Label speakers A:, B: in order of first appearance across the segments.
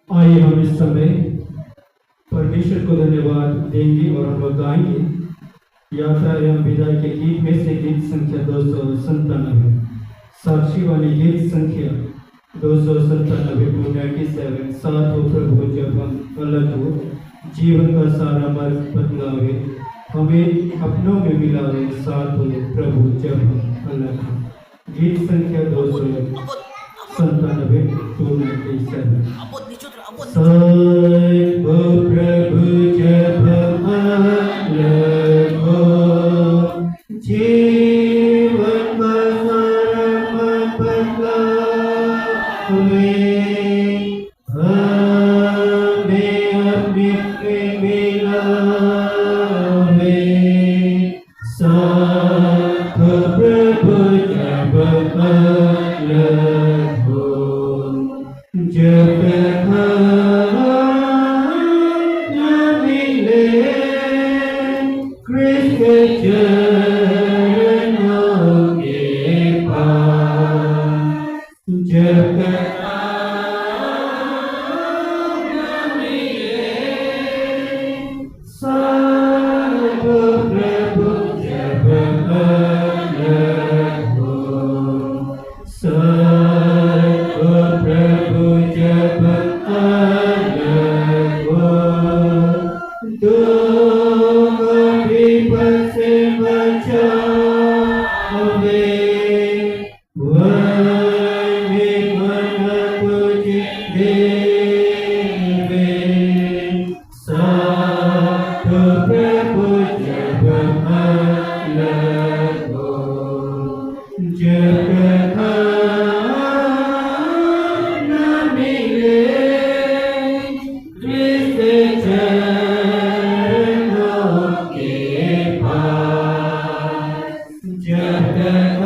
A: आइए हम इस समय परमेश्वर को धन्यवाद देंगे और हम गाएंगे यात्रा एवं विदाई के गीत में से गीत संख्या 297, साक्षी वाली गीत संख्या 297 297। साथ हो प्रभु जब हम अलग हो, जीवन का सारा मार्ग बदलावे, हमें अपनों में मिलावे, साथ हो प्रभु जब हम अलग हो। गीत संख्या 297 297। साथ हो प्रभु जब हम अलग हो, जीवन का सारा मार्ग बदलावे, हमें अपने में मिलावे, साथ हो प्रभु जब अलग हो, जब तक न मिले कृष्ण चरणों के पास, जब तक न मिले साथ हो प्रभु जब अलग हो, साथ हो प्रभु जब अलग हो, दोनों विपद से बचावे, वही मन तुझे देवे, साथ हो प्रभु जब अलग हो, जब तक न मिले कृष्ण चरणों के पास, जब तक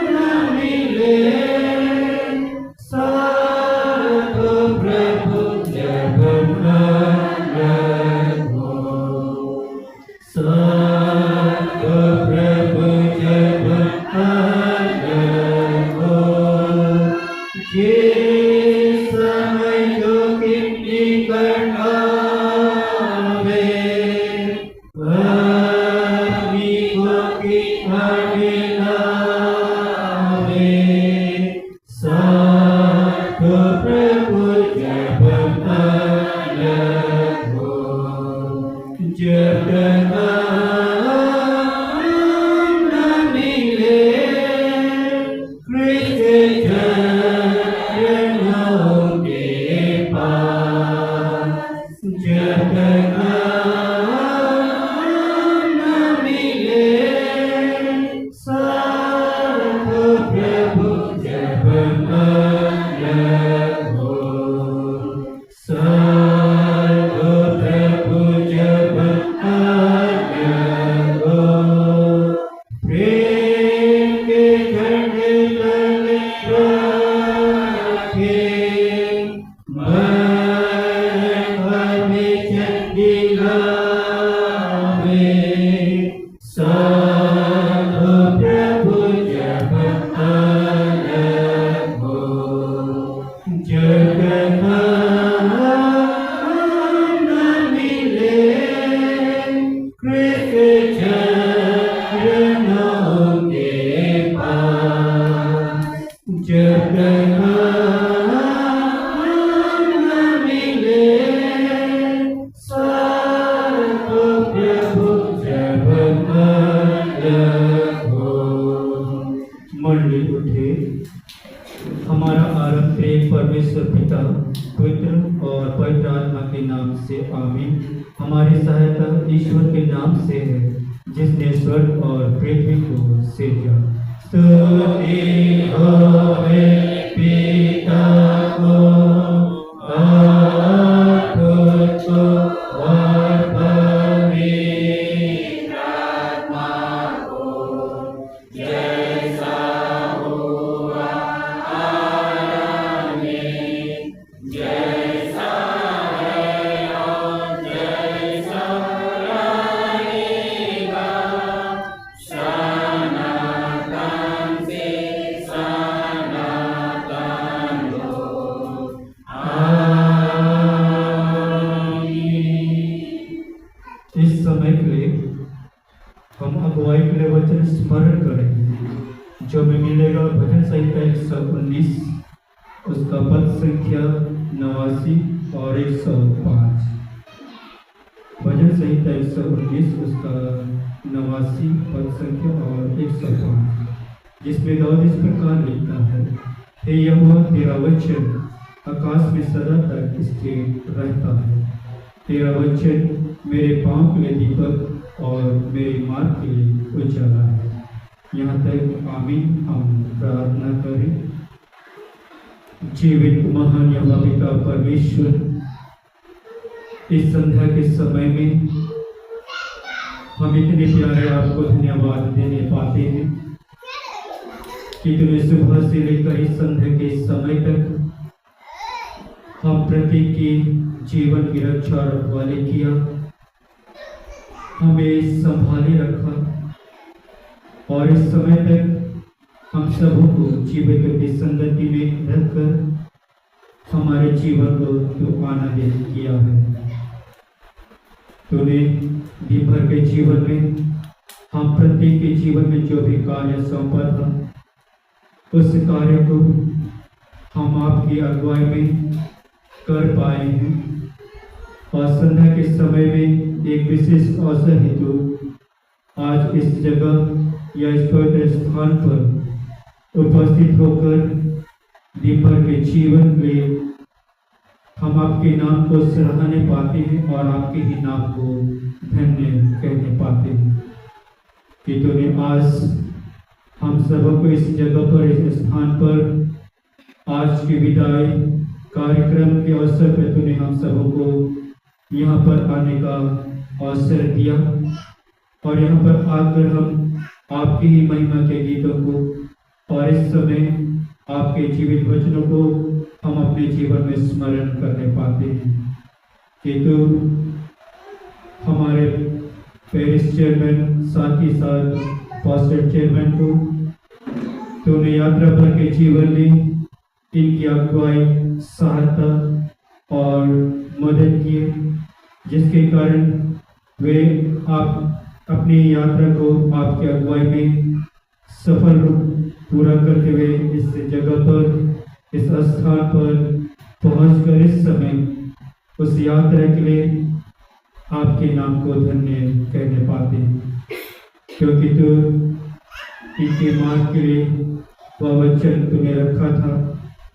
A: न मिले साथ हो प्रभु जब अलग हो, साथ हो प्रभु जब अलग हो, ये समय जो कितनी कटावे, अपनी को कितना मिलावे, साथ हो प्रभु जब अलग हो, जब तक न मिले कृष्ण चरणों के पास, जब तक न मिले साथ हो प्रभु जब अलग हो, साथ हो प्रभु जब अलग हो, प्रेम के झंडे तले रखे, मरण भर में चंडी लावे, साथ हो प्रभु जब अलग हो, जब तक न मिले कृष्ण चरणों के पास, जब तक न मिले साथ हो प्रभु जब अलग हो। मंडली उठे, हमारा आरंभ परमेश्वर पिता, पुत्र और पवित्र आत्मा के नाम से आमीन। हमारी सहायता ईश्वर के नाम से है, जिसने स्वर्ग और पृथ्वी को सृजा। स्तुति होवे पिता को और पुत्र को और पवित्र आत्मा को, जैसा हुआ आरंभ में, जैसा है और जैसा रहेगा, सनातन से सनातन उसका पद संख्या 89 और 105। भजन संहिता 119 उसका 89 पद संख्या और 105, जिसमें दाऊद इस प्रकार लिखता है, हे यहोवा तेरा वचन आकाश में सदा तक स्थिर रहता है। तेरा वचन मेरे पाँव के लिए दीपक और मेरे मार्ग के लिए उजाला है। यहाँ तक आमीन। हम प्रार्थना करें। जीवित महान यहोवा पिता परमेश्वर, इस संध्या के समय में हम इतने प्यारे आपको धन्यवाद देने पाते हैं कि तूने सुबह से लेकर इस संध्या के समय तक हम प्रत्येक की जीवन की रक्षा और रखवाली किया, हमें संभाले रखा और इस समय तक हम सबों को जीवित की संगति में रखकर हमारे जीवन को तो आनंदित किया है। तूने दिन भर के जीवन में हम प्रत्येक के जीवन में जो भी कार्य सौंपा था, उस कार्य को हम आपकी अगुवाई में कर पाए हैं और संध्या के समय में एक विशेष अवसर हेतु आज इस जगह या इस पवित्र स्थान पर उपस्थित होकर दिन भर के जीवन में हम आपके नाम को सराहने पाते हैं और आपके ही नाम को धन्य कहने पाते हैं कि तूने आज हम सबको इस जगह पर, इस स्थान पर आज की विदाई कार्यक्रम के अवसर पर तूने हम सबों को यहाँ पर आने का अवसर दिया और यहाँ पर आकर हम आपकी ही महिमा के गीतों को और इस समय आपके जीवित वचनों को हम अपने जीवन में स्मरण करने पाते हैं कि तू हमारे पेरिस चेयरमैन, साथ ही साथ पास्टर चेयरमैन को तूने यात्रा भर के जीवन में इनकी अगुवाई, सहायता और मदद किए, जिसके कारण वे आप अपनी यात्रा को आपकी अगुवाई में सफल पूरा करते हुए इस जगह पर, इस स्थान पर पहुंचकर इस समय उस यात्रा के लिए आपके नाम को धन्य कहने पाते हैं, क्योंकि तू इनके मार्ग के लिए वह वचन तूने रखा था।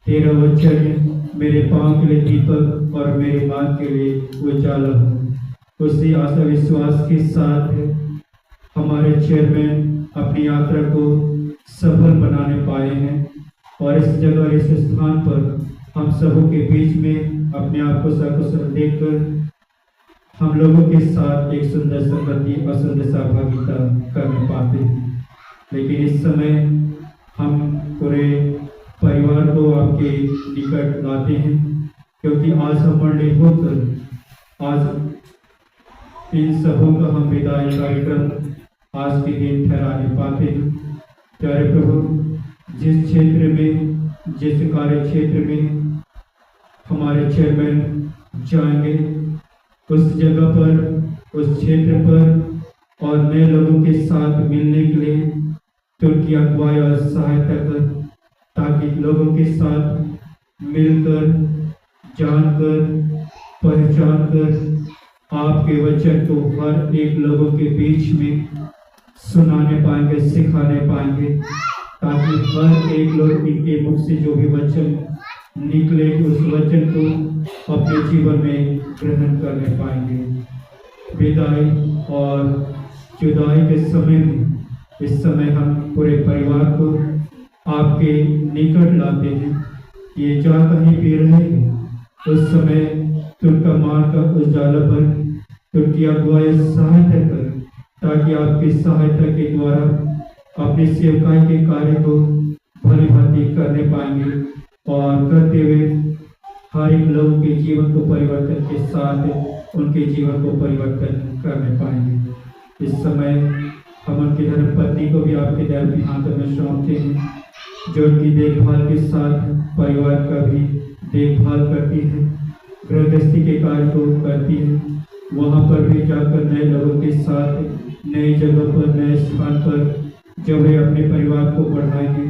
A: तेरा वचन मेरे पाँव के लिए दीपक और मेरे मार्ग के लिए उजाला हो। उसी आशा विश्वास के साथ हमारे चेयरमैन अपनी यात्रा को सफल बनाने पाए हैं और इस जगह, इस स्थान पर हम सबों के बीच में अपने आप को सकुशल देखकर हम लोगों के साथ एक सुंदर संगति और सुंदर सहभागिता करने पाते हैं। लेकिन इस समय हम पूरे परिवार को आपके निकट लाते हैं, क्योंकि आज हम मंडली होकर आज इन सबों का हम विदाई कार्यक्रम आज के दिन ठहराने पाते हैं। प्यारे प्रभु, जिस क्षेत्र में, जिस कार्य क्षेत्र में हमारे चेयरमैन जाएंगे, उस जगह पर, उस क्षेत्र पर और नए लोगों के साथ मिलने के लिए तो उनकी अगुवाई और सहायता कर, ताकि लोगों के साथ मिलकर, जानकर, पहचान कर आपके वचन को हर एक लोगों के बीच में सुनाने पाएंगे, सिखाने पाएंगे, ताकि हर एक लोग इनके मुख से जो भी वचन निकले उस वचन को अपने जीवन में ग्रहण करने पाएंगे। विदाई और जुदाई के समय में, इस समय हम पूरे परिवार को आपके निकट लाते हैं। ये जा कहीं भी रहेंगे, उस समय तुमका मार्ग का उजाला पर तुमकी अगुवाई सहायता कर, ताकि आपकी सहायता के द्वारा अपनी सेवकाई के कार्य को भली भांति करने पाएंगे और करते हुए हर एक लोगों के जीवन को परिवर्तन के साथ उनके जीवन को परिवर्तन करने पाएंगे। इस समय हम उनकी धर्मपत्नी को भी आपके दयालु हाथों में सौंपते हैं, जो उनकी देखभाल के साथ परिवार का भी देखभाल करती है, गृहस्थी के कार्य को करती है। वहाँ पर भी जाकर नए लोगों के साथ नई जगह पर, नए स्थान पर जब वे अपने परिवार को बढ़ाएंगे,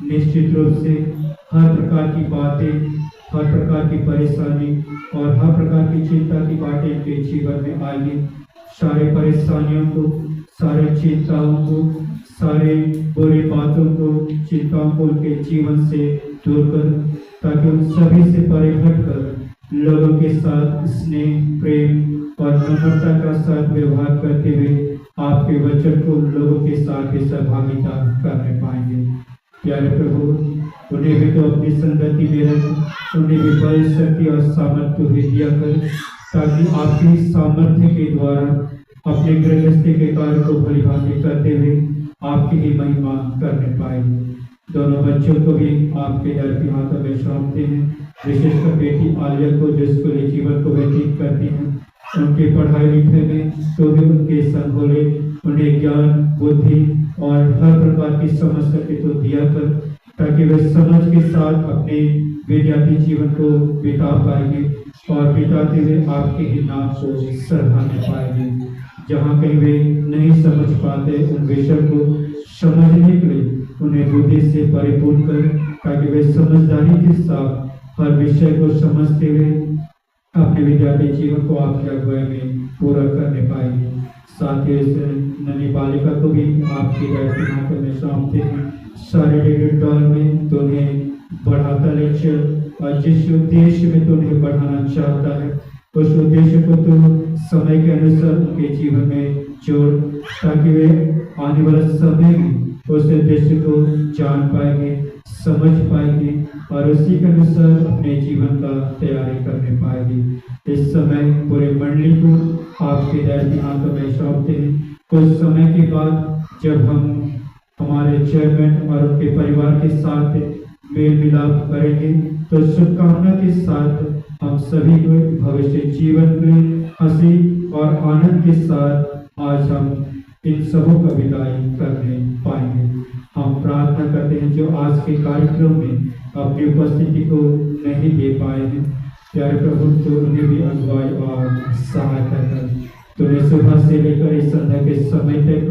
A: निश्चित रूप से हर प्रकार की बातें, हर प्रकार की परेशानी और हर प्रकार की चिंता की बातें इनके जीवन में आएगी। सारे परेशानियों को, सारे चिंताओं को, सारे बुरी बातों को, चिंताओं को उनके जीवन से दूर कर, ताकि उन सभी से परे हटकर लोगों के साथ स्नेह, प्रेम और नम्रता का साथ व्यवहार करते हुए आपके वचन को लोगों के साथ भी सहभागिता करने पाएंगे। प्यारे प्रभु, उन्हें भी तो अपनी संगति में रख, उन्हें भी बल, शक्ति और सामर्थ्य दिया कर, ताकि आपकी सामर्थ्य के द्वारा अपने गृहस्थी के कार्य को भलीभांति करते हुए आपकी ही महिमा करने पाएंगे। दोनों बच्चों को भी आपके दर के हाथों में सौंपते हैं, विशेषकर बेटी आलिया को, जो स्कूली जीवन को व्यतीत करती हैं, उनकी पढ़ाई लिखाई में तो भी उनके संग होले, उन्हें ज्ञान, बुद्धि और हर प्रकार की समझ सके तो दिया कर, ताकि वे समझ के साथ अपने विद्यार्थी जीवन को बिता पाएंगे और बिताते हुए आपके ही नाम को सराहने पाएंगे। जहाँ कहीं वे नहीं समझ पाते, उन विषय को समझने के लिए उन्हें बुद्धि से परिपूर्ण कर, ताकि वे समझदारी के साथ हर विषय को समझते हुए अपने विद्यार्थी जीवन को आपकी अगुवाई में पूरा करने पाएंगे। साथ ही इस नन्ही बालिका को भी आपकी हाथों में सौंपते हैं। शारीरिक दौर में तो उन्हें बढ़ाता ले चल, और जिस उद्देश्य में तो उन्हें बढ़ाना चाहता है, उस उद्देश्य को तो समय के अनुसार उनके जीवन में जोड़, ताकि वे आने वाला समय में उस उद्देश्य को जान पाएंगे, समझ पाएंगे और उसी के अनुसार अपने जीवन का तैयारी करने पाएंगे। इस समय पूरे मंडली को आपके दयालु हाथों में सौंपते हैं। कुछ समय के बाद जब हम हमारे चेयरमैन और उनके परिवार के साथ मेल मिलाप करेंगे, तो शुभकामना के साथ हम सभी को भविष्य जीवन में हंसी और आनंद के साथ आज हम इन सबों का विदाई करने पाएंगे। हम प्रार्थना करते हैं जो आज के कार्यक्रम में अपनी उपस्थिति को नहीं दे पाए हैं, प्यारे प्रभु, तो उन्हें भी अगुवाई और सहायता कर। तूने सुबह से लेकर इस संध्या के समय तक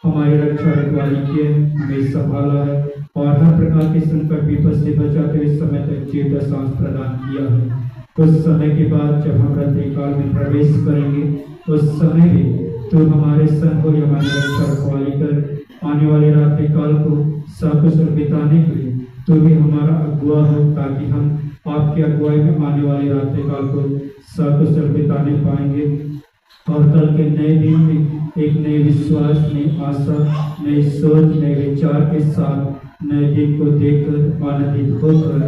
A: हमारी रक्षा रखवाली की है, हमें संभाला है और हर प्रकार के संकट विपद से बचाते हुए समय तक जीव का सांस प्रदान किया है। कुछ समय के बाद जब हम रात्रि काल में प्रवेश करेंगे, उस समय भी तो हमारे संग हो, हमारी रक्षा रखवाली कर, आने वाले रात्रि काल को सकुशल बिताने के लिए तो भी हमारा अगुआ हो, ताकि हम आपकी अगुवाई में आने वाले रात्रि काल को सकुशल बिताने पाएंगे और कल के नए दिन में एक नए विश्वास, नई आशा, नई सोच, नए विचार के साथ नए दिन को देखकर आनंदित होकर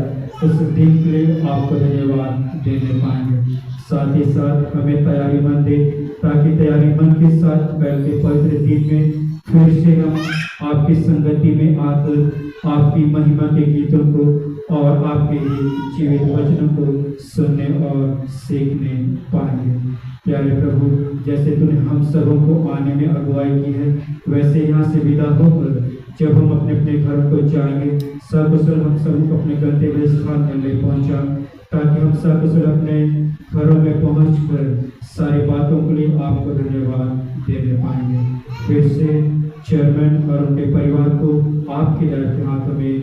A: उस दिन के लिए आपको धन्यवाद देने पाएंगे। साथ ही साथ हमें तैयारी मन दे, ताकि तैयारी मन के साथ कल के पवित्र दिन में फिर से हम आपकी संगति में आकर आपकी महिमा के गीतों को और आपके जीवित वचनों को सुनने और सीखने पाएंगे। प्यारे प्रभु, जैसे तूने हम सबों को आने में अगुवाई की है, वैसे यहाँ से विदा होकर जब हम अपने अपने घरों को जाएंगे, सकुशल हम सबको अपने गंतव्य स्थान में ले पहुँचा, ताकि हम सकुशल अपने घरों में पहुँचकर सारी बातों के लिए आपको धन्यवाद देने पाएंगे। फिर से चेयरमैन और उनके परिवार को आपके दर के हाथों में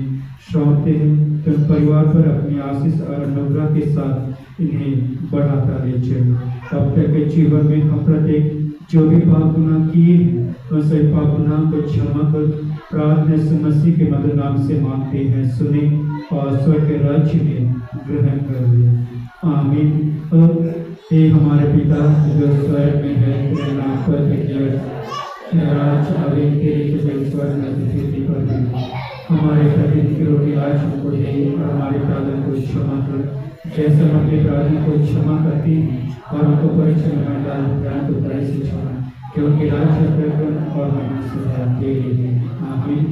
A: सौंपते हैं, तो परिवार पर अपनी आशीष और अनुग्रह के साथ इन्हें बढ़ाता ले चले। अब तक के जीवन में हम प्रत्येक जो भी पाप गुनाह किए हैं, उन सभी पाप गुनाह को क्षमा कर प्रार्थना यीशु मसीह के मधुर नाम से मांगते हैं, सुने और स्वर्ग के राज्य में ग्रहण कर ले। आमीन। हे हमारे पिता जो स्वर्ग में है, तेरा नाम पवित्र राज्य आवे, तेरी स्वर्ग में स्थिति कर दे। हमारे प्रतिदिन की रोटी आज हमको दे और हमारे अपराधों को क्षमा कर, जैसे हम अपने अपराधों को क्षमा करते हैं, और हमको परीक्षा में डाल ज्ञान को बुराई से छुड़ा, क्योंकि राज्य प्रकरण और महिमा सदा तेरी है। आमीन।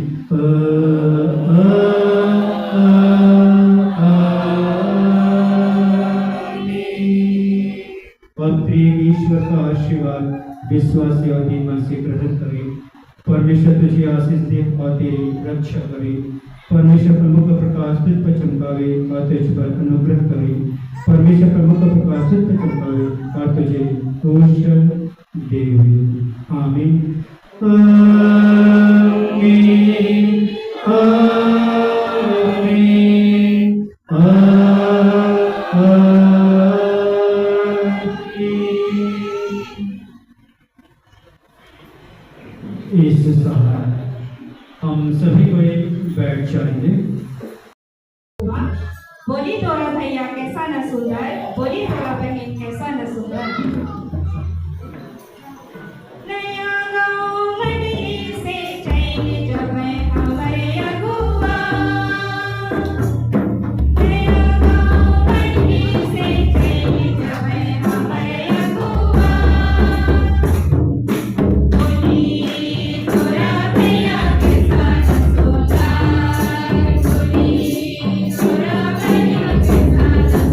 A: और प्रिय ईश्वर का आशीर्वाद विश्वासी और दीन से ग्रहण करे। परमेश्वर तुझे आशीष दे और तेरी रक्षा करे। परमेश्वर प्रभु का प्रकाश तुझ पर चमकावे और तुझ पर अनुग्रह करे। परमेश्वर प्रभु का प्रकाश तुझ पर चमकावे और तुझे कौशल देवे। आमीन। आमीन। आमीन। इस सहारा हम सभी को एक बैठ जाएंगे।
B: बोली तोरा भैया कैसा न सुंदर, बोली तोरा बहन कैसा न सुंदर। नया गाँव मंडली से चैन जब हमारे अगुआ, नया गाँव मंडली से चैन जब हमारे अगुआ। बोली तोरा भैया कैसा न सुंदर, बोली तोरा भैया कैसा न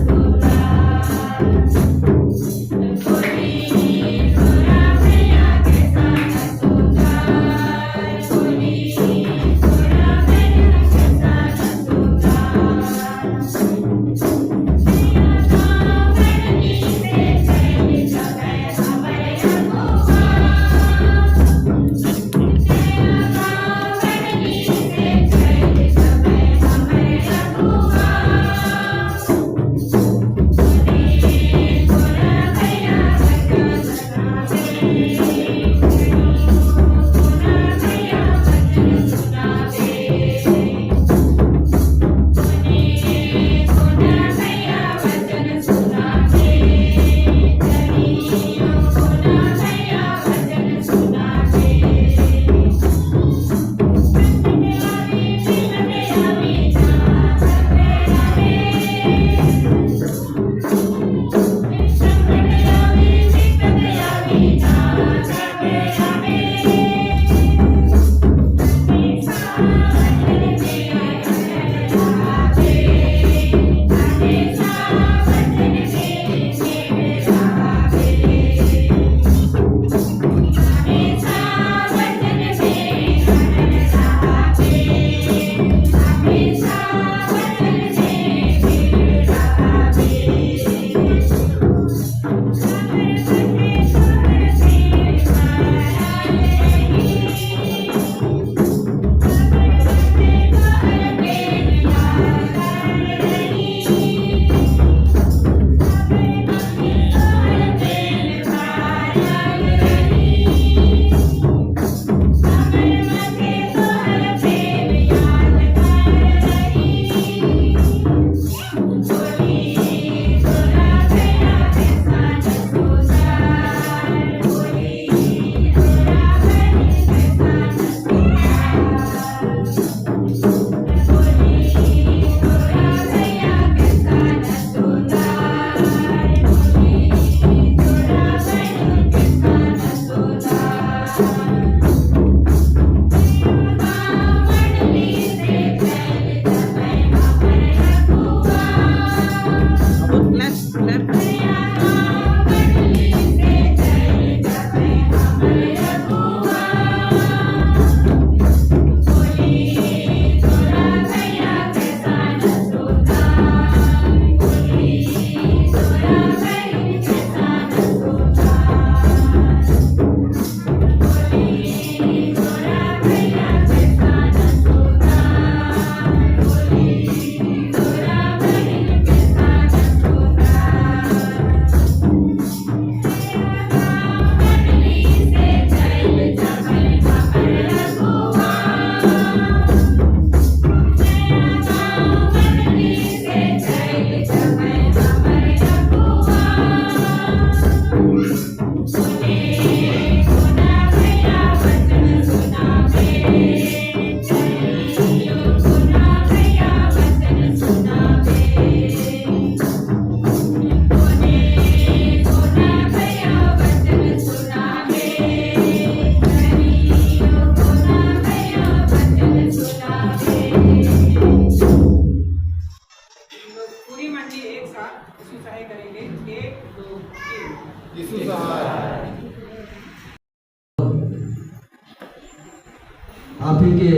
C: आप ही के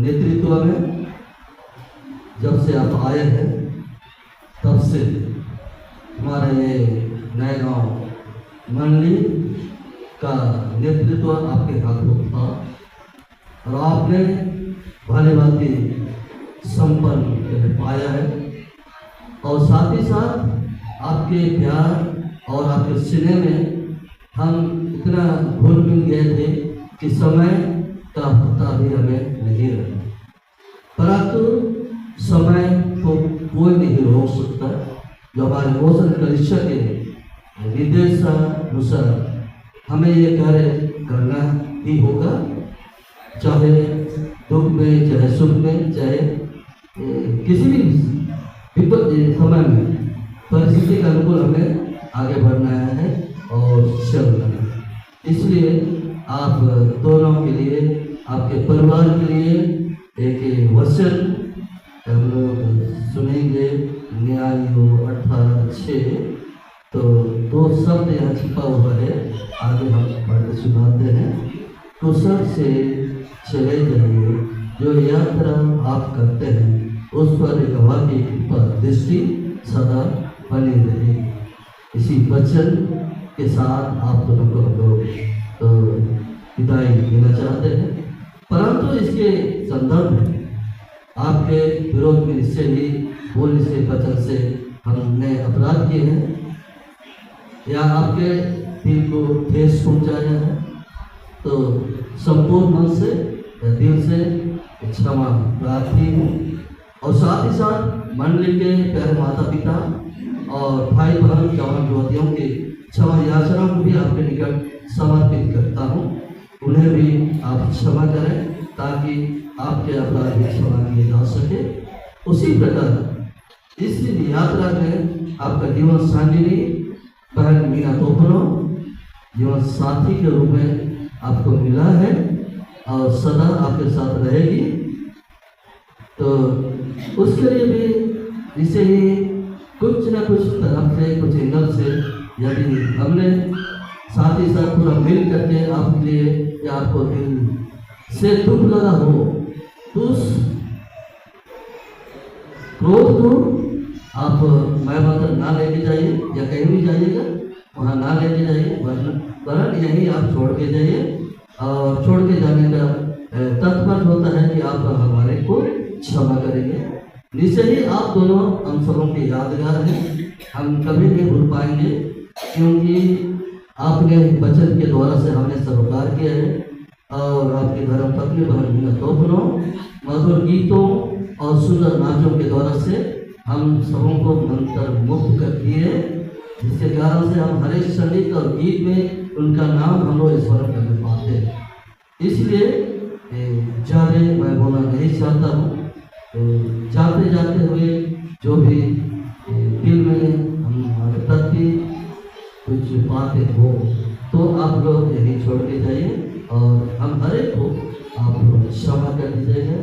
C: नेतृत्व में जब से आप आए हैं तब से हमारे ये नए गाँव मंडली का नेतृत्व आपके हाथों था और आपने भली भांति संपन्न पाया है। और साथ ही साथ आपके प्यार और आपके स्नेह में हम इतना घुल मिल गए थे कि समय का पता भी हमें नहीं रहा। परंतु समय को कोई नहीं रोक सकता। जो हमारे मोशन कलिशा के निर्देशानुसार हमें ये कार्य करना ही होगा, चाहे दुख में, चाहे सुख में, चाहे किसी भी समय में परिस्थिति के अनुकूल हमें आगे बढ़ना है और चलना है। इसलिए आप दोनों के लिए, आपके परिवार के लिए एक वचन हम लोग सुनेंगे। न्यायो 18:6। तो दो शब्द यहाँ छिपा हुआ है, आगे हम पढ़ सुनाते हैं। कुशल से चले जाइए, जो यात्रा आप करते हैं उस पर यहोवा की कृपा दृष्टि सदा बनी रहे। इसी वचन के साथ आप दोनों को हम लोग तो विदाई देना चाहते हैं। परंतु इसके संदर्भ में आपके विरोध में इससे ही बोलने से, वचन से हमने अपराध किए हैं या आपके दिल को ठेस पहुंचाया है, तो संपूर्ण मन से या दिल से क्षमा प्रार्थी हूँ। और साथ ही साथ मंडली के प्यारे माता पिता और भाई बहन, जवान युवतियों के क्षमा याचना को भी आपके निकट समर्पित करता हूँ। उन्हें भी आप क्षमा करें ताकि आपके अपराध भी क्षमा किए जा सके। उसी प्रकार इस यात्रा में आपका जीवन संगिनी बहन मीना तोपनो जीवन साथी के रूप में आपको मिला है और सदा आपके साथ रहेगी। तो उसके लिए भी इसे ही कुछ न कुछ तरफ से, कुछ एंगल से यदि हमने साथ ही साथ पूरा मिल करके आपके लिए या आपको दिल से दुख लगा हो तो उस क्रोध को आप मैवातर ना लेके जाइए या कहीं भी जाइएगा वहाँ ना लेके जाइए, वरन यहीं आप छोड़ के जाइए। और छोड़ के जाने का तात्पर्य होता है कि आप हमारे को क्षमा करेंगे। निश्चय ही आप दोनों हम सबों के यादगार हैं, हम कभी नहीं भूल पाएंगे, क्योंकि आपने वचन के द्वारा से हमें सरोकार किया है और आपके धर्म पत्नी बहन मीना तोपनो मधुर गीतों और सुंदर नाचों के द्वारा से हम सबों को मंत्र मुक्त कर दिए, जिसके कारण से हम हर एक संगीत और गीत में उनका नाम हम लोग स्मरण करने पाते हैं। इसलिए ज़्यादा मैं बोलना नहीं चाहता हूँ। जाते जाते हुए जो भी दिल में हमारे प्रति कुछ बातें हो तो आप लोग यही छोड़ के जाइए और हम हर एक को आप क्षमा कर दीजिएगा।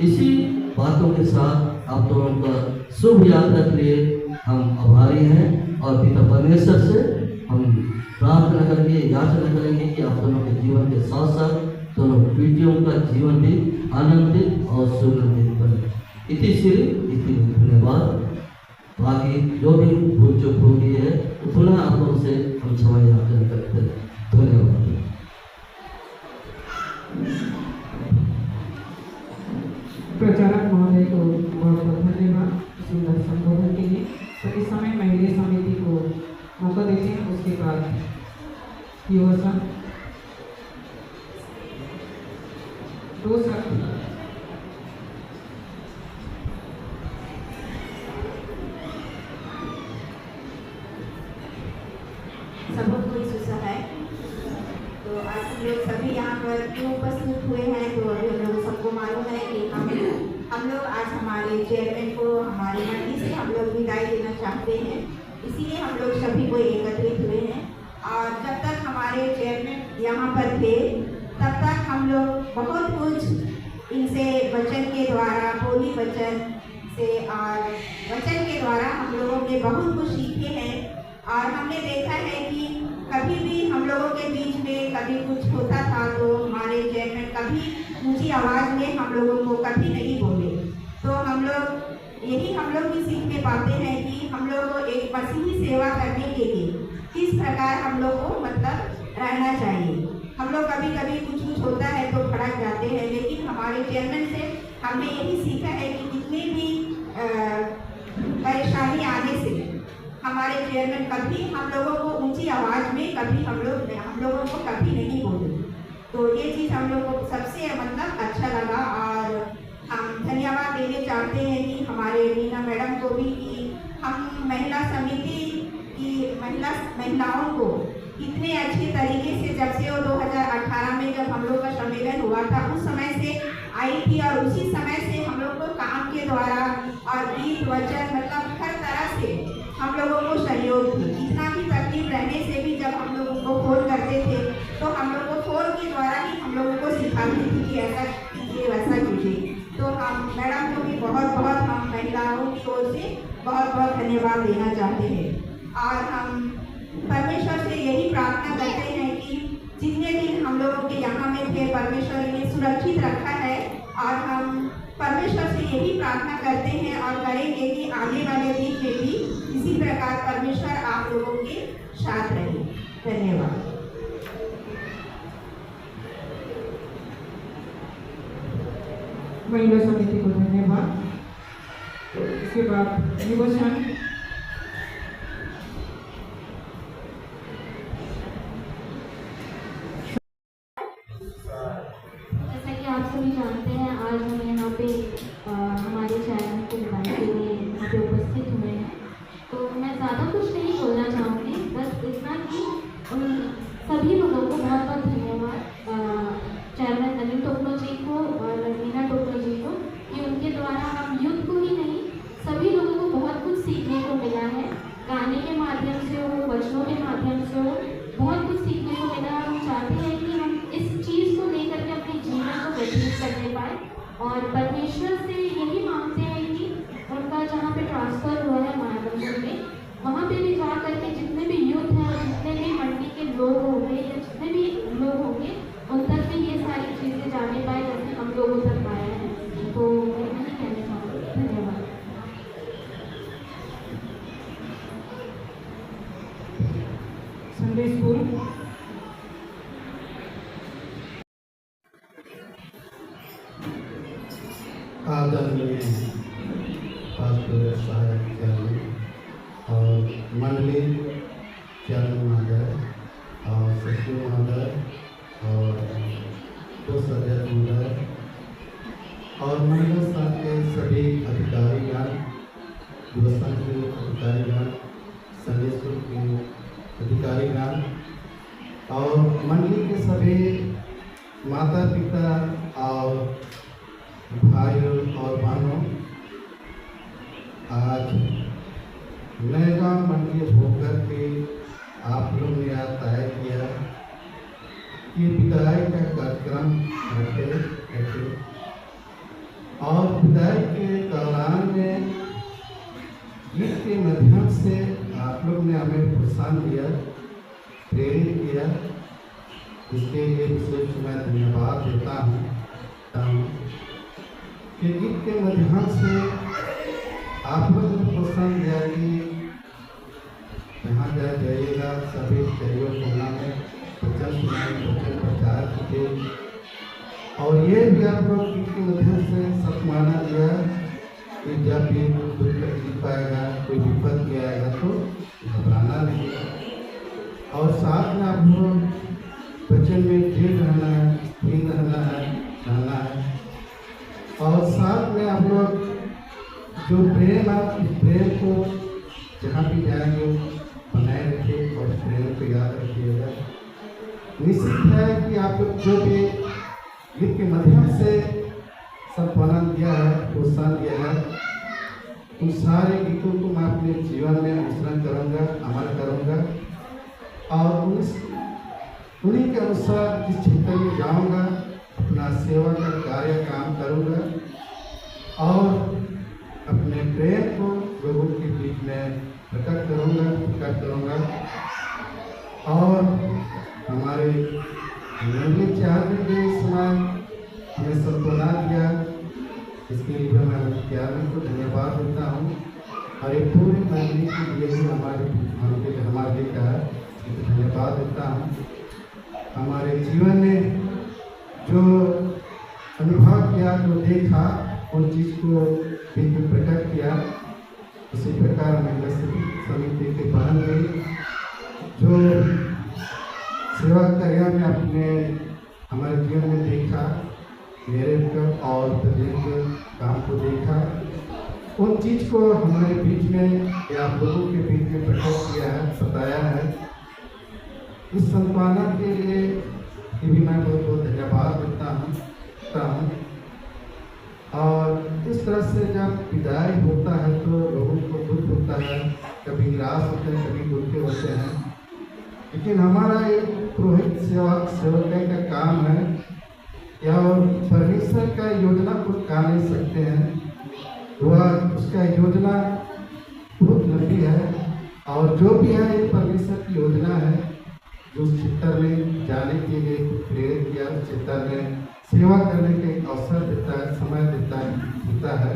C: इसी बातों के साथ आप दोनों का शुभ यात्रा के लिए हम आभारी हैं और पिता परमेश्वर से हम प्रार्थना करेंगे, याचना करेंगे कि आप दोनों के जीवन के साथ साथ दोनों पीढ़ियों का जीवन भी आनंदित और सुगंधित बने। इति श्री इति धन्यवाद। बाकी जो भी भूल चूक हो गई है तो पुनः आप लोगों से हम क्षमा याचना करते हैं। धन्यवाद।
D: प्रचारक महोदय को बहुत बहुत धन्यवाद सुंदर संबोधन के लिए। तो इस समय महिला समिति को मौका देते हैं, उसके बाद युवा संघ दो शब्द
B: सबको है। तो आज हम लोग सभी यहाँ पर क्यों उपस्थित हुए हैं, तो अभी हम लोग सबको मालूम है कि हम लोग आज हमारे चेयरमैन को हमारी मंडली से हम लोग विदाई देना चाहते हैं, इसीलिए हम लोग सभी को एकत्रित हुए हैं। और जब तक हमारे चेयरमैन यहाँ पर थे तब तक हम लोग बहुत कुछ इनसे वचन के द्वारा, बोली वचन से और वचन के द्वारा हम लोगों ने बहुत कुछ सीखे हैं। और हमने देखा है कि कभी भी हम लोगों के बीच में कभी कुछ होता था तो हमारे चेयरमैन कभी ऊंची आवाज़ में हम लोगों को कभी नहीं बोले। तो हम लोग यही हम लोग भी सीखने पाते हैं कि हम लोग को एक मसीही सेवा करने के लिए किस प्रकार हम लोग को मतलब रहना चाहिए। हम लोग कभी कभी कुछ होता है तो भड़क जाते हैं, लेकिन हमारे चेयरमैन से हमने यही सीखा है कि जितने भी परेशानी आने से हमारे चेयरमैन कभी हम लोगों को ऊंची आवाज़ में कभी हम लोगों को कभी नहीं बोले। तो ये चीज़ हम लोग को सबसे मतलब अच्छा लगा और हम धन्यवाद देने चाहते हैं कि हमारे रीना मैडम को भी कि हम महिला समिति की महिलाओं को इतने अच्छे तरीके से जब से वो 2018 में जब हम लोग का सम्मेलन हुआ था उस समय से आई थी और उसी समय से हम लोग को काम के द्वारा और गीत वचन मतलब हर तरह से हम लोगों को सहयोग थी। इतना भी तकलीफ रहने से भी जब हम लोगों को फोन करते थे तो हम लोग को फोन के द्वारा ही हम लोगों को सिखाती थी कि ऐसा कीजिए वैसा कीजिए। तो हम मैडम को भी बहुत बहुत हम महिलाओं की ओर से बहुत बहुत धन्यवाद देना चाहते हैं और हम परमेश्वर से यही प्रार्थना करते हैं कि जितने दिन हम लोगों के यहाँ में थे परमेश्वर ने सुरक्षित रखा है और हम परमेश्वर से यही प्रार्थना करते हैं और करेंगे कि आने वाले दिन में भी इसी प्रकार परमेश्वर आप लोगों के साथ रहे। धन्यवाद।
D: महिला समिति को धन्यवाद। इसके बाद निवेशन
E: जैसा कि आप सभी जानते हैं आज हम यहाँ पे हमारे चैनल को बताने के लिए यहाँ पे उपस्थित हुए हैं। तो मैं ज़्यादा कुछ नहीं बोलना चाहूँगी, बस इतना कि उन सभी लोगों को बहुत बहुत धन्यवाद चेयरमैन नवीन टोपनो जी को और रीना टोपनो जी को कि उनके द्वारा हम यूथ को ही नहीं सभी लोगों को बहुत कुछ सीखने को मिला है। गाने के माध्यम से हो, वचनों के माध्यम से हो, बहुत कुछ सीखने को मिला। हम चाहते हैं कि हम इस चीज़ को लेकर के अपने जीवन को व्यतीत करने पाए और परमेश्वर से यही मांगते हैं कि उनका जहाँ पे ट्रांसफ़र हुआ है मायाबंदर में वहाँ पे भी जा करके जितने भी यूथ हैं और जितने भी मंडी के लोग होंगे या जितने भी लोग होंगे उन तक भी ये सारी चीज़ें जाने पाए जैसे हम लोगों तक आए हैं। तो मैं यही कहना चाहूँगी। धन्यवाद।
D: संडे स्कूल
F: आदरणीय पास्टर सहायक चैरमैन और मंडली चैरमैन महोदय और सचिव महोदय और कोषाध्यक्ष महोदय और महिला संघ के सभी अधिकारीगण, युवा संघ के अधिकारीगण, संडे स्कूल के अधिकारीगण और मंडली के सभी माता पिता और भाइयों और बहनों, आज नयगांव मंडी होकर के आप लोग ने यह तय किया कि विदाई का कार्यक्रम रखे और विदाई के दौरान में गीत के माध्यम से आप लोग ने हमें प्रोत्साहन दिया, प्रेरित किया। इसके लिए विशेष मैं धन्यवाद देता हूँ कि गीत के माध्यम से आप लोग ने प्रोत्साहन दिया कि यहाँ जाइएगा, सभी सहयोग होना में वचन सुनाए, वचन प्रचार कीजिए और ये भी आप लोग गीत के माध्यम से सत्माना दिया कि जब भी दुख तकलीफ आएगा, कोई विपत्ति आएगा तो घबराना नहीं और साथ में आप लोग वचन में दृढ़ रहना है, स्थिर रहना है और साथ में आप लोग जो प्रेम, आप इस प्रेम को जहाँ भी जाएंगे बनाए रखिए और प्रेम को याद रखिएगा। निश्चित है कि आप लोग जो भी गीत के माध्यम से संपादन दिया है, प्रोत्साहन दिया है, उन सारे गीतों को मैं अपने जीवन में अनुसरण करूँगा, अमल करूँगा और उन्हीं के अनुसार जिस क्षेत्र में जाऊँगा अपना सेवा का कार्य काम करूँगा और अपने प्रेम को लोगों के बीच में प्रकट करूँगा और हमारे मंडली चेयरमैन के समय हमें संतुना दिया, इसके लिए मैं चेयरमैन को धन्यवाद देता हूँ और ये पूरी मंडली के लिए भी हमारे का धन्यवाद देता हूँ। हमारे जीवन में जो अनुभव किया, जो देखा, उन चीज़ को बीच में प्रकट किया सहकार महिला समिति के बहन गई जो सेवा कार्य में अपने हमारे जीवन में देखा, मेरे और प्रजेंद्र काम को देखा, उन चीज़ को हमारे बीच में या आप लोगों के बीच में प्रकट किया है, बताया है। इस संपादना के लिए भी मैं बहुत बहुत धन्यवाद देता हूँ। और इस तरह से जब विदाई होता है तो लोगों को दुख होता है, कभी निराश होते हैं, कभी दुखे होते हैं, लेकिन हमारा एक पुरोहित सेवक का काम है या परमेश्वर का योजना को गा नहीं सकते हैं, वह उसका योजना बहुत लंबी है और जो भी है एक परमेश्वर की योजना है जो क्षेत्र में जाने के लिए प्रेरित किया, क्षेत्र में सेवा करने के अवसर देता है, समय देता है।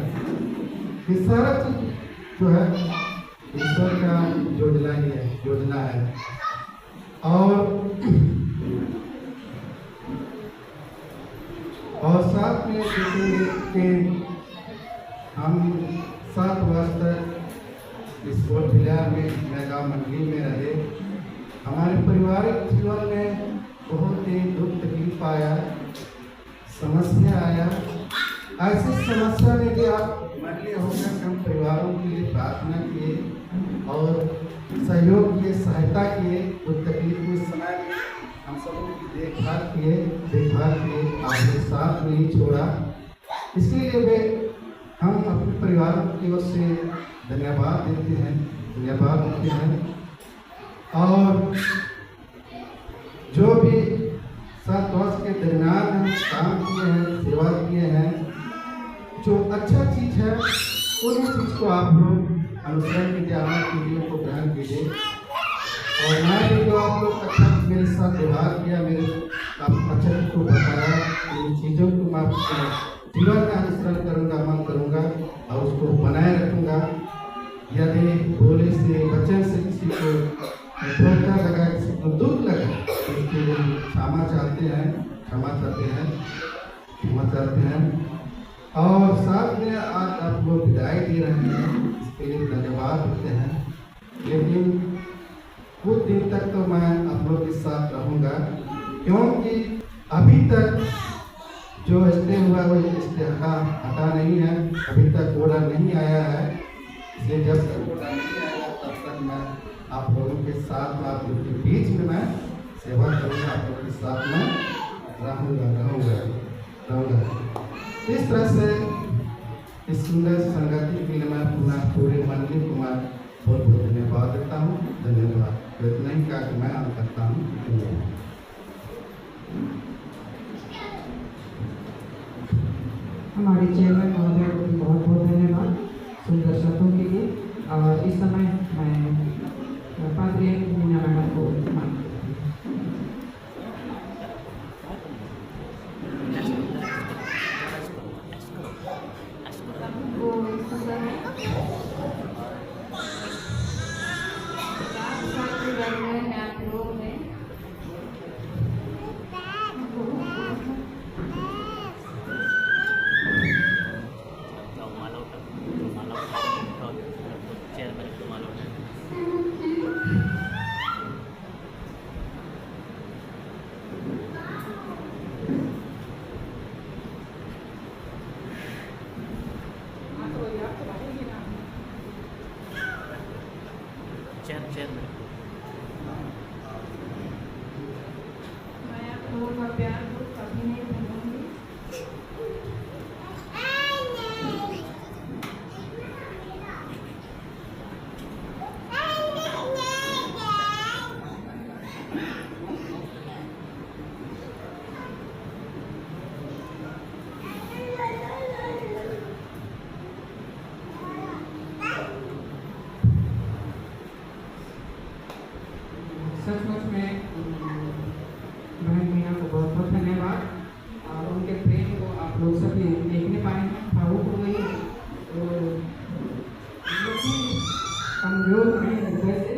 F: ये सारा चीज जो है ईश्वर का योजना है। और साथ में देखेंगे कि हम 7 वर्ष तक इस बोर्ड विद्यालय में मेगा मंडली में रहे। हमारे पारिवारिक जीवन में बहुत ही दुख तकलीफ आया, समस्या आया। ऐसी समस्या में भी आप मंडली होकर हम परिवारों के लिए प्रार्थना किए और सहयोग किए, सहायता किए। उस तकलीफ में समय में हम सबों की देखभाल किए, आपने साथ नहीं छोड़ा। इसलिए वे हम अपने परिवार की ओर से धन्यवाद देते हैं। और जो भी 7 वर्ष के दरमियान हम काम किए हैं, सेवा किए हैं, जो अच्छा चीज़ है उन्हीं चीज़ को आप लोग अनुसरण कीजिए, हमारे चीज़ों को ग्रहण कीजिए। और मैं भी जो आप लोग अच्छा मेरे साथ व्यवहार किया, मेरे अच्छा को बताया, इन चीज़ों को मैं जीवन में अनुसरण करूँगा, अमल करूँगा और उसको बनाए रखूँगा। यदि बोले से वचन से किसी को धोखा लगा, किसी को दुख लगा, तो उसके लिए क्षमा चाहते हैं। और साथ में आज आप लोग विदाई दे रहे हैं, इसके लिए धन्यवाद देते हैं। लेकिन कुछ दिन तक तो मैं आप लोग के साथ रहूँगा, क्योंकि अभी तक जो स्टे हुआ वो स्टे हटा नहीं है, अभी तक ऑर्डर नहीं आया है। इसलिए जब तक ऑर्डर नहीं आएगा तब तक मैं आप लोगों के साथ, आप लोगों के बीच में मैं सेवा करूँगा, आप लोगों के साथ में रहूँगा। इस तरह से इस सुंदर संगति के लिए मैं अपना पूरे मंडली को मैं बहुत बहुत धन्यवाद देता हूँ। धन्यवाद। इतना ही कहा कि मैं आम करता हूँ।
D: हमारे चेयरमैन महोदय को भी बहुत बहुत धन्यवाद सुंदर शब्दों के लिए। और इस समय मैं पाद्री मीना मैडम को मांगती
B: मैं आप लोगों का प्यार को कभी नहीं भूलूंगी।
D: सचमुच में बहन मीना को बहुत बहुत धन्यवाद। और उनके प्रेम को आप लोग सभी देखने पाए हैं, भावुक हो गई। तो कमजोर हैं हृदय से,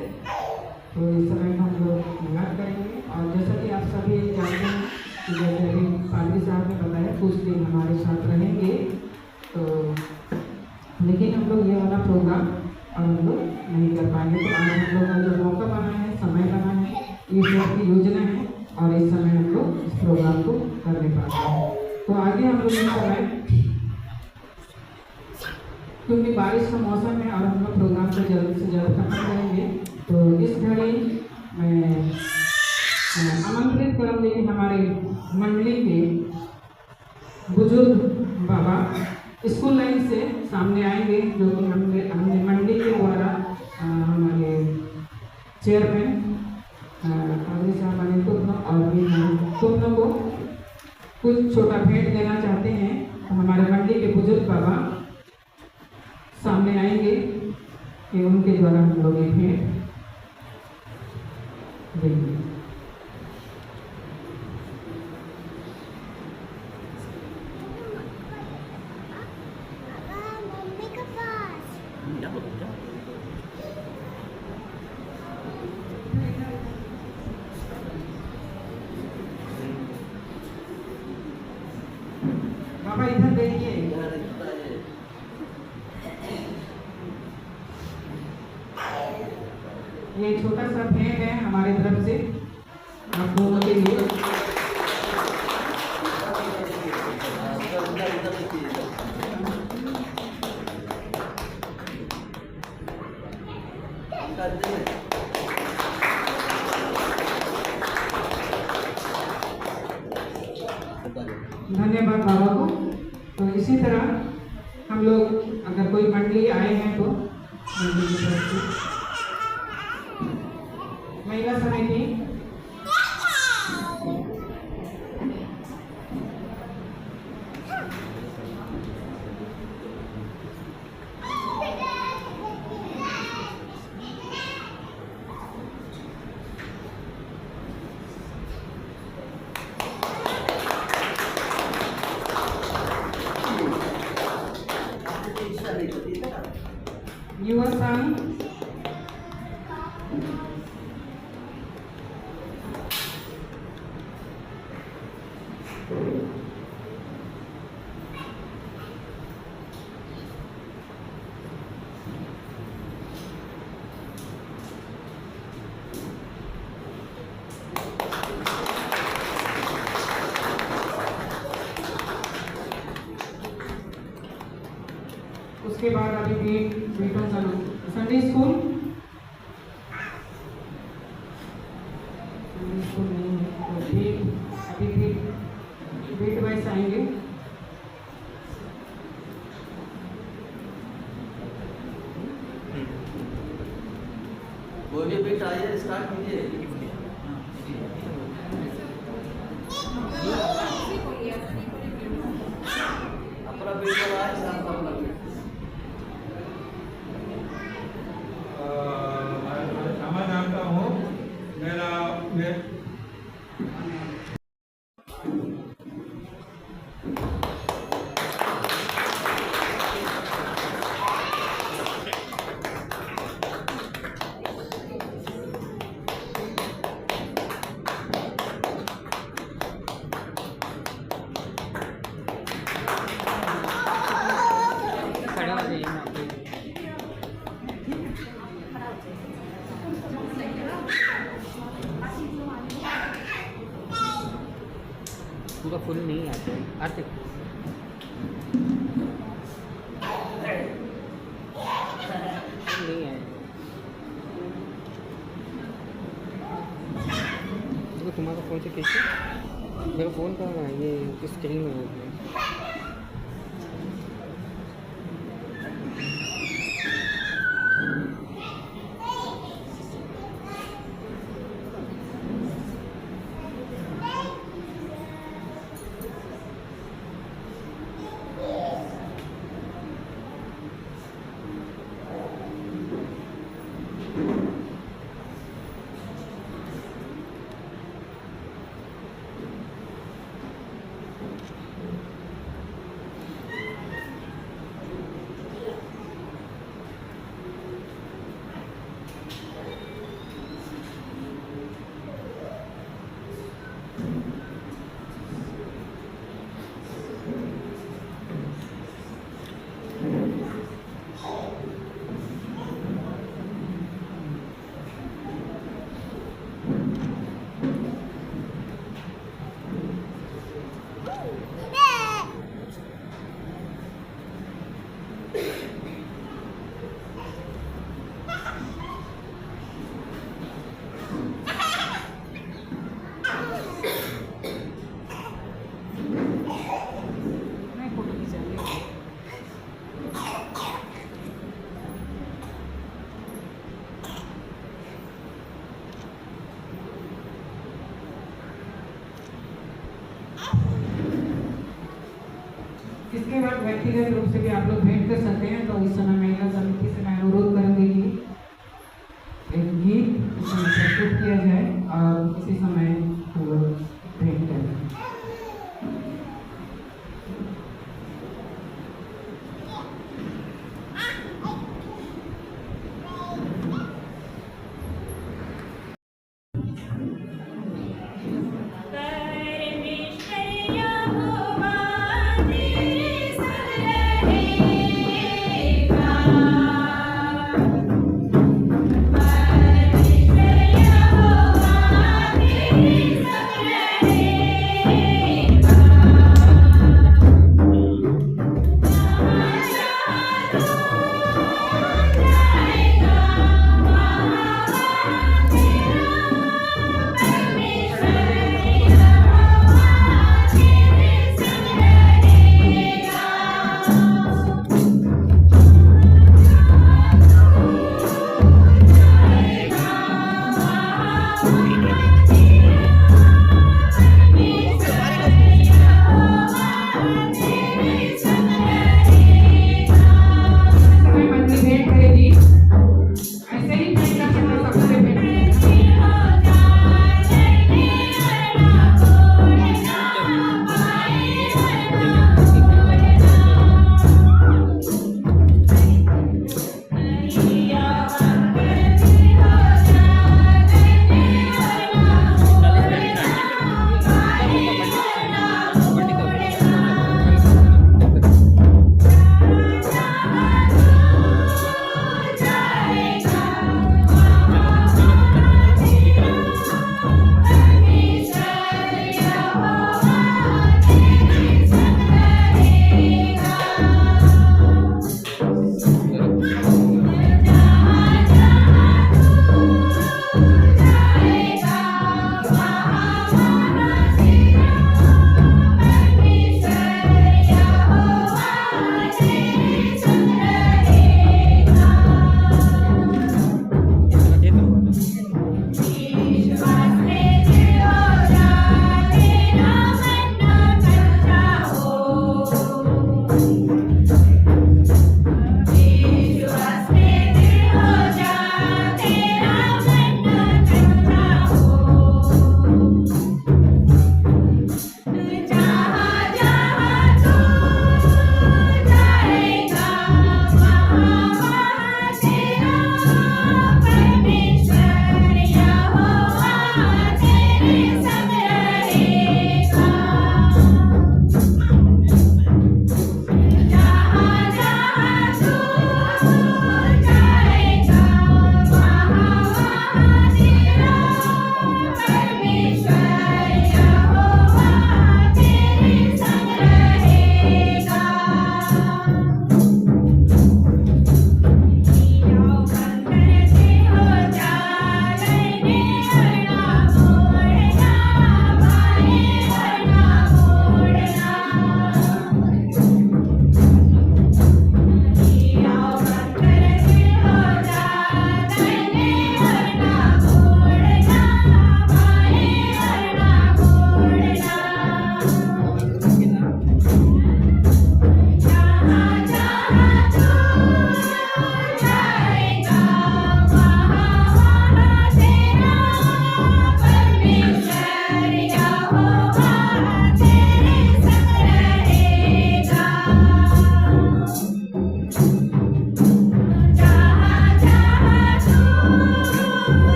D: तो इस समय हम लोग याद करेंगे। और जैसा कि आप सभी जानते हैं कि जैसे अभी पादरी साहब ने बताया कुछ दिन हमारे साथ रहेंगे, तो लेकिन हम लोग ये वाला प्रोग्राम और हम लोग नहीं कर पाएंगे। तो आज हम लोग का जो मौका बना है, समय बना है, ईश्वर की योजना है और इस समय हम लोग इस प्रोग्राम को कर नहीं पाते हैं। तो आगे हम लोग इस समय, क्योंकि बारिश का मौसम है और हम लोग प्रोग्राम को जल्द से जल्द खत्म करेंगे, तो इस घड़ी मैं आमंत्रित करूँगी कि हमारे मंडली के बुजुर्ग बाबा स्कूल लाइन से सामने आएंगे, जो कि हमने मंडली के द्वारा हमारे चेयरमैन आदमी साहब तुम और भी तुम को कुछ छोटा भेंट देना चाहते हैं। तो हमारे मंडली के बुजुर्ग बाबा सामने आएंगे कि उनके द्वारा हम लोग ये भेंट देंगे। बाबा इधर देखिए। ये छोटा सा भेंट है हमारे तरफ से आप दोनों के लिए। धन्यवाद बाबा को। तो इसी तरह हम लोग अगर कोई मंडली आए हैं तो मंडली की तरफ से महिला समिति युवा संघ उसके बाद अभी बेटों का संडे स्कूल नहीं है तो अभी बेट वाइज आएंगे।
C: कोई भी बेट आइए, स्टार्ट कीजिए। अपना बेट आए, साथ अपना बेट।
A: मैं जानता हूँ मैं
G: पूरा फुल नहीं आते आते नहीं आए। देखो तुम्हारा फ़ोन से कैसे मेरा फ़ोन का ये स्क्रीन में हो गया।
D: इसके बाद व्यक्तिगत रूप से भी आप लोग भेंट कर सकते हैं। तो इस समय महिला समिति से मैं अनुरोध करूँगी कि एक गीत इस समय प्रस्तुत किया जाए और इसी समय हम लोग भेंट करें।
H: Thank you.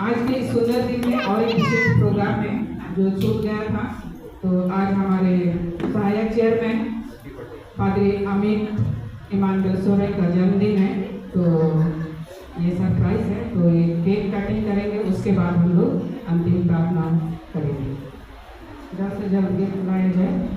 D: आज के इस सुंदर दिन में और एक विशेष प्रोग्राम में जो छूट गया था, तो आज हमारे सहायक चेयरमैन पादरी अमित इमानुएल सोरेन का जन्मदिन है। तो ये सरप्राइज है, तो ये केक कटिंग करेंगे, उसके बाद हम लोग अंतिम प्रार्थना करेंगे। जल्द से जल्द गिफ्ट लाया जाए।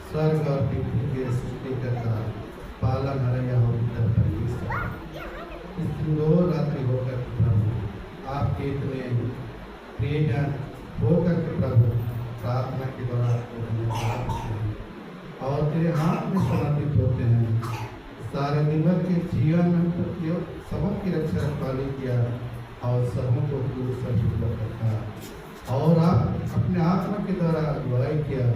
F: स्वर्ग और पृथ्वी के सृष्टिकर्ता पालन हरया होकर परमेश्वर, इस सिंदूर रात्रि होकर प्रभु आपके इतने प्रियजन होकर के प्रभु प्रार्थना के द्वारा आपको धन्यवाद देते हैं और तेरे हाथ में समर्पित होते हैं। सारे दिनभर के जीवन में सबों की रक्षा रखवाली किया और सबों को दूर से दूर रखा और आप अपने आत्मा के द्वारा अगुवाई किया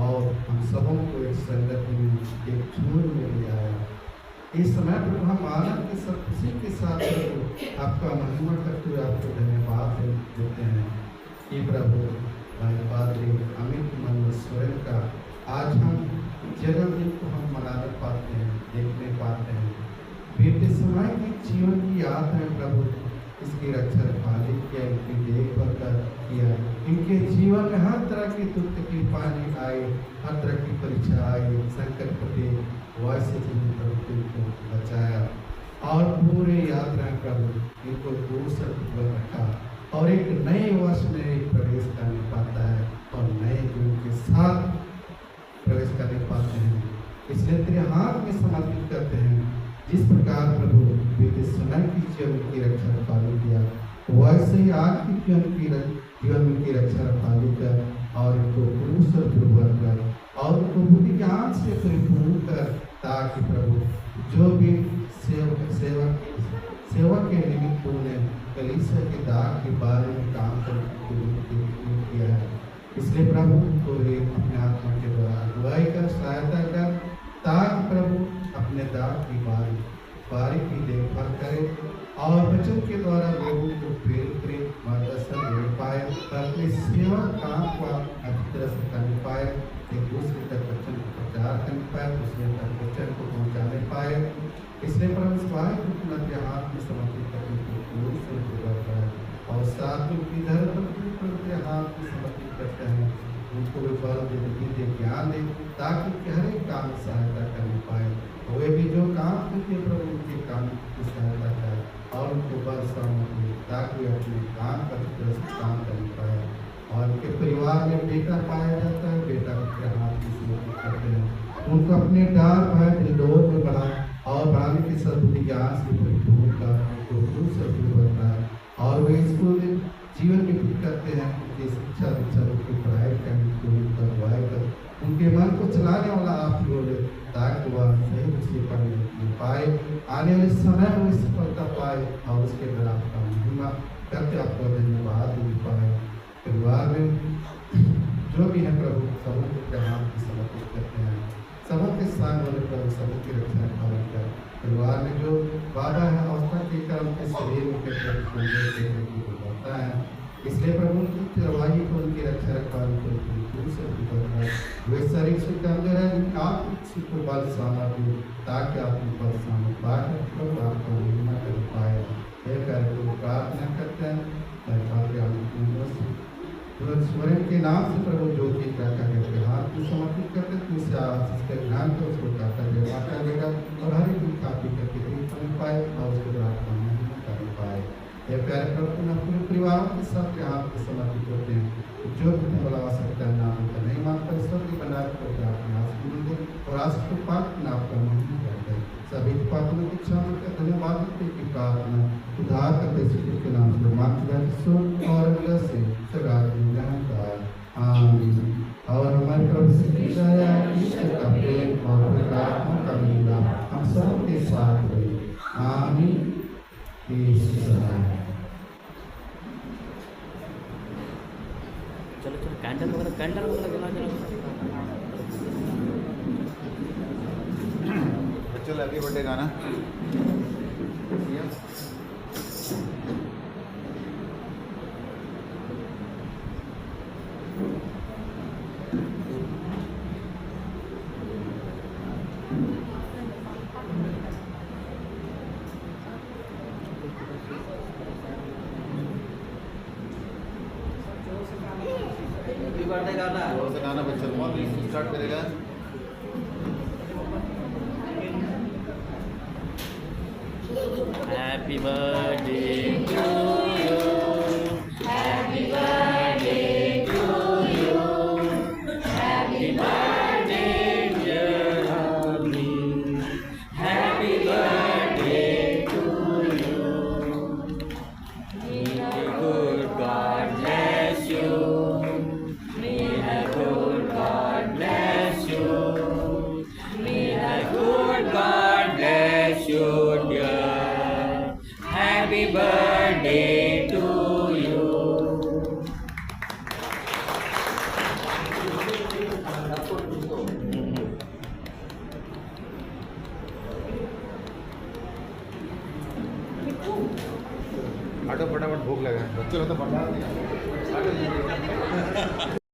F: और हम सबों को एक संगति में एक झूठ में ले आया। इस समय पर हम आनंद के सब खुशी के साथ आपका महिमा करते हुए आपको धन्यवाद देते हैं कि प्रभु भाई पादरी अमित इमानुएल सोरेन का आज हम जन्मदिन को हम मनाने पाते हैं, देखने पाते हैं। बीते समय के जीवन की याद है प्रभु, इसकी रक्षा रखवाली किया, इनकी देखभाल किया, इनके जीवन में हर तरह की दुख तकलीफें आई, हर तरह की परीक्षा आई, संकट पटे, वैसे प्रभु को बचाया और पूरे यात्रा प्रभु इनको दूर से दूर रखा और एक नए वर्ष में प्रवेश करने पाता है और नए जीवन के साथ प्रवेश करने पाते हैं। इसलिए तेरे हाथ में समर्पित करते हैं। जिस प्रकार प्रभु बीते समय की जीवन की रक्षा रखवाली किया, वैसे ही आज की जीवन की रक्षा रखवाली कर और इनको पुरुष और पूर्वक कर और उनको बुद्धि ज्ञान से परिपूर्ण कर, ताकि प्रभु जो भी सेवा के निमित्त उन्होंने कलीसिया के दाग के बारे में काम किया है, इसलिए प्रभु को अपने आत्मा के द्वारा अगुवाई कर, सहायता कर, ताकि प्रभु अपने दाग की बारी की देखभाल करे और वचन के द्वारा लोगों को प्रेरित मार्गदर्शन दे पाए, अपनी सेवा काम को अच्छी तरह से करने पाए, एक दूसरे तक वचन को प्रचार करने पाए, दूसरे तक वचन को पहुँचाने पाए। इसलिए प्रभु के हाथ में समर्पित करने को और साथ में इधर के हाथ में समर्पित करते हैं, उनको भी बल दे, ज्ञान दे, ताकि हर एक काम में सहायता करने पाए। वे भी जो काम करते प्रभु उनके काम की सहायता करें और उनको बल सामर्थ्य, ताकि वे अपने काम पर काम कर पाए। और उनके परिवार में बेटा पाया जाता है, बेटा के हाथ में समर्पित करते हैं, उनको अपने डाल भाई दिलोर में बढ़ाए और बढ़ाने के सद्बुद्धि ज्ञान से परिपूर्ण का से बढ़ता है और वे स्कूल जीवन व्यतीत करते हैं, उनकी शिक्षा उनकी पढ़ाई करने कर उनके मन को चलाने वाला आप लोग, ताकि वह सही से पढ़ने पाए, आने वाले समय में सफलता पाए और उसके बाद आपका महिमा करते आपको धन्यवाद दे पाए। परिवार में जो भी है प्रभु सबों के हाथ में समर्पित करते हैं, सबों के साथ वाले प्रभु सबों की रक्षा कर। परिवार में जो बाधा है अवस्था के कारण के शरीर में होता है, इसलिए प्रभु उनकी चरवाही को उनकी रक्षा रखवाली को वे शरीर से कमजोर है, आप को बल सामर्थ्य, ताकि आप बल सामर्थ्य पाए आपको महिमा कर पाए। यह करके प्रार्थना करते हैं स्वयं के नाम से प्रभु जो की प्रार्थना करके हाथ में समर्पित करते तुझसे आशीष का ज्ञान को उसको प्रार्थना दे माता बेटा और हर एक खा पी करके ठीक बन पाए और उसको प्रार्थना नहीं कर पाए। ये प्यारे प्रभु अपने पूरे परिवार के साथ के हाथ में समर्पित होते हैं जो भी बुला सकता है नाम का नहीं मानता ईश्वर की बना करके अपने आशीष दे और आज को पाक नाम का नहीं करते सभी पापों की क्षमा कर धन्यवाद देते की प्रार्थना उद्धार करते श्री के नाम से माता ईश्वर और से सदा आमीन। और हमारे प्रभु श्री दया ईश्वर का प्रेम और पवित्र आत्मा का मिलना हम सब के साथ रहे आमीन।
G: चलो चलो कैंडल वगैरह जला
H: बच्चों लगे बर्थडे गाना जोर से गाना बच्चों कौन स्टार्ट करेगा।
G: Happy birthday to you. Happy birthday to you. Happy birthday dear Abhi. Happy birthday to you. May the good God bless you. May the good God bless you. May the good God bless you dear. Happy birthday to you.
H: Auto फटाफट भूख लगा बच्चों ने तो बता दिया।